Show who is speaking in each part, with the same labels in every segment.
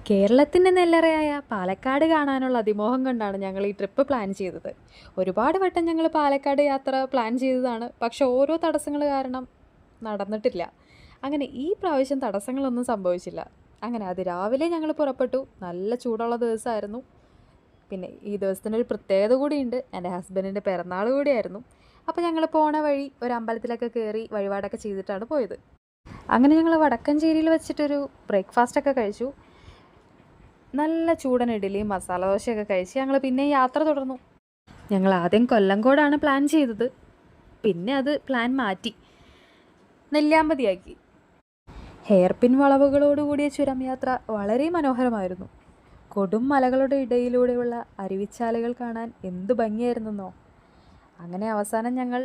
Speaker 1: കേരളത്തിൻ്റെ നെല്ലറയായ പാലക്കാട് കാണാനുള്ള അതിമോഹം കൊണ്ടാണ് ഞങ്ങൾ ഈ ട്രിപ്പ് പ്ലാൻ ചെയ്തത്. ഒരുപാട് വട്ടം ഞങ്ങൾ പാലക്കാട് യാത്ര പ്ലാൻ ചെയ്തതാണ്. പക്ഷെ ഓരോ തടസ്സങ്ങൾ കാരണം നടന്നിട്ടില്ല. അങ്ങനെ ഈ പ്രാവശ്യം തടസ്സങ്ങളൊന്നും സംഭവിച്ചില്ല. അങ്ങനെ അതിരാവിലെ ഞങ്ങൾ പുറപ്പെട്ടു. നല്ല ചൂടുള്ള ദിവസമായിരുന്നു. പിന്നെ ഈ ദിവസത്തിനൊരു പ്രത്യേകത കൂടിയുണ്ട്. എൻ്റെ ഹസ്ബൻഡിൻ്റെ പിറന്നാൾ കൂടിയായിരുന്നു. അപ്പോൾ ഞങ്ങൾ പോണ വഴി ഒരു അമ്പലത്തിലൊക്കെ കയറി വഴിപാടൊക്കെ ചെയ്തിട്ടാണ് പോയത്. അങ്ങനെ ഞങ്ങൾ വടക്കഞ്ചേരിയിൽ വെച്ചിട്ടൊരു ബ്രേക്ക്ഫാസ്റ്റൊക്കെ കഴിച്ചു. നല്ല ചൂടൻ ഇഡ്ഡലിയും മസാല ദോശയൊക്കെ കഴിച്ച് ഞങ്ങൾ പിന്നെ യാത്ര തുടർന്നു. ഞങ്ങൾ ആദ്യം കൊല്ലങ്കോടാണ് പ്ലാൻ ചെയ്തത്. പിന്നെ അത് പ്ലാൻ മാറ്റി നെല്ലിയാമ്പതിയാക്കി. ഹെയർ പിൻ വളവുകളോടുകൂടിയ ചുരം യാത്ര വളരെ മനോഹരമായിരുന്നു. കൊടും മലകളുടെ ഇടയിലൂടെയുള്ള അരുവിച്ചാലുകൾ കാണാൻ എന്ത് ഭംഗിയായിരുന്നെന്നോ. അങ്ങനെ അവസാനം ഞങ്ങൾ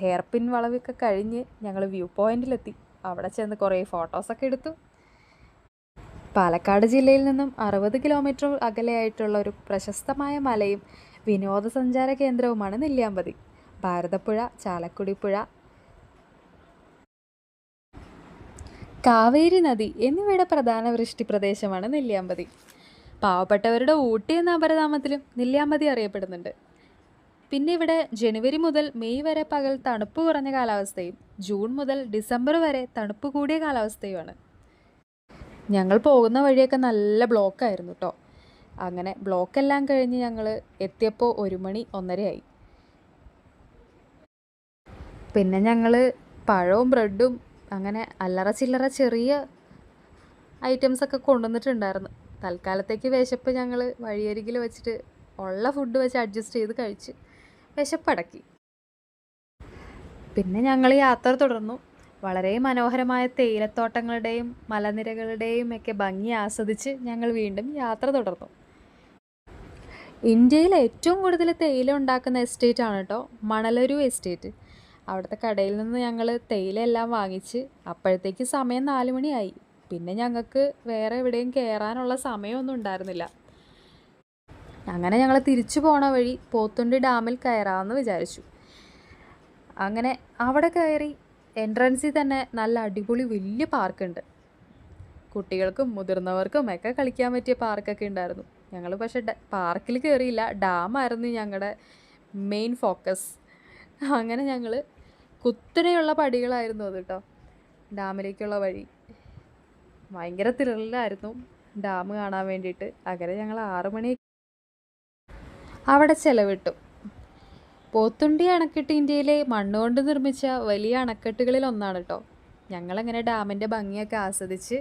Speaker 1: ഹെയർ പിൻ വളവൊക്കെ കഴിഞ്ഞ് ഞങ്ങൾ വ്യൂ പോയിന്റിലെത്തി. അവിടെ ചെന്ന് കുറേ ഫോട്ടോസൊക്കെ എടുത്തു. പാലക്കാട് ജില്ലയിൽ നിന്നും 60 കിലോമീറ്റർ അകലെയായിട്ടുള്ള ഒരു പ്രശസ്തമായ മലയും വിനോദസഞ്ചാര കേന്ദ്രവുമാണ് നെല്ലിയാമ്പതി. ഭാരതപ്പുഴ, ചാലക്കുടി പുഴ, കാവേരി നദി എന്നിവയുടെ പ്രധാന വൃഷ്ടി പ്രദേശമാണ് നെല്ലിയാമ്പതി. പാവപ്പെട്ടവരുടെ ഊട്ടി എന്ന അപരനാമത്തിലും നെല്ലിയാമ്പതി അറിയപ്പെടുന്നുണ്ട്. പിന്നെ ഇവിടെ ജനുവരി മുതൽ മെയ് വരെ പകൽ തണുപ്പ് കുറഞ്ഞ കാലാവസ്ഥയും ജൂൺ മുതൽ ഡിസംബർ വരെ തണുപ്പ് കൂടിയ കാലാവസ്ഥയുമാണ്. ഞങ്ങൾ പോകുന്ന വഴിയൊക്കെ നല്ല ബ്ലോക്കായിരുന്നു കേട്ടോ. അങ്ങനെ ബ്ലോക്കെല്ലാം കഴിഞ്ഞ് ഞങ്ങൾ എത്തിയപ്പോൾ 1 മണി 1:30 പിന്നെ ഞങ്ങൾ പഴവും ബ്രെഡും അങ്ങനെ അല്ലറ ചില്ലറ ചെറിയ ഐറ്റംസൊക്കെ കൊണ്ടുവന്നിട്ടുണ്ടായിരുന്നു. തൽക്കാലത്തേക്ക് വിശപ്പ് ഞങ്ങൾ വഴിയരികിൽ വെച്ചിട്ട് ഉള്ള ഫുഡ് വെച്ച് അഡ്ജസ്റ്റ് ചെയ്ത് കഴിച്ച് വിശപ്പടക്കി. പിന്നെ ഞങ്ങൾ യാത്ര തുടർന്നു. വളരെ മനോഹരമായ തേയിലത്തോട്ടങ്ങളുടെയും മലനിരകളുടെയും ഒക്കെ ഭംഗി ആസ്വദിച്ച് ഞങ്ങൾ വീണ്ടും യാത്ര തുടർന്നു. ഇന്ത്യയിൽ ഏറ്റവും കൂടുതൽ തേയില ഉണ്ടാക്കുന്ന എസ്റ്റേറ്റ് ആണ് കേട്ടോ മണലൊരു എസ്റ്റേറ്റ്. അവിടുത്തെ കടയിൽ നിന്ന് ഞങ്ങൾ തേയില എല്ലാം വാങ്ങിച്ച് അപ്പോഴത്തേക്ക് സമയം 4 മണിയായി. പിന്നെ ഞങ്ങൾക്ക് വേറെ എവിടെയും കയറാനുള്ള സമയമൊന്നും ഉണ്ടായിരുന്നില്ല. അങ്ങനെ ഞങ്ങൾ തിരിച്ചു പോണ വഴി പോത്തുണ്ടി ഡാമിൽ കയറാമെന്ന് വിചാരിച്ചു. അങ്ങനെ അവിടെ കയറി എൻട്രൻസിൽ തന്നെ നല്ല അടിപൊളി വലിയ പാർക്കുണ്ട്. കുട്ടികൾക്കും മുതിർന്നവർക്കും ഒക്കെ കളിക്കാൻ പറ്റിയ പാർക്കൊക്കെ ഉണ്ടായിരുന്നു. ഞങ്ങൾ പക്ഷേ പാർക്കിൽ കയറിയില്ല. ഡാമായിരുന്നു ഞങ്ങളുടെ മെയിൻ ഫോക്കസ്. അങ്ങനെ ഞങ്ങൾ കുത്തനെയുള്ള പടികളായിരുന്നു അത് കേട്ടോ ഡാമിലേക്കുള്ള വഴി. ഭയങ്കര ത്രില്ലായിരുന്നു ഡാം കാണാൻ വേണ്ടിയിട്ട്. അങ്ങനെ ഞങ്ങൾ 6 മണി അവിടെ ചെലവിട്ടു. പോത്തുണ്ടി അണക്കെട്ട് ഇന്ത്യയിലെ മണ്ണുകൊണ്ട് നിർമ്മിച്ച വലിയ അണക്കെട്ടുകളിൽ ഒന്നാണ് കേട്ടോ. ഞങ്ങളങ്ങനെ ഡാമിൻ്റെ ഭംഗിയൊക്കെ ആസ്വദിച്ച്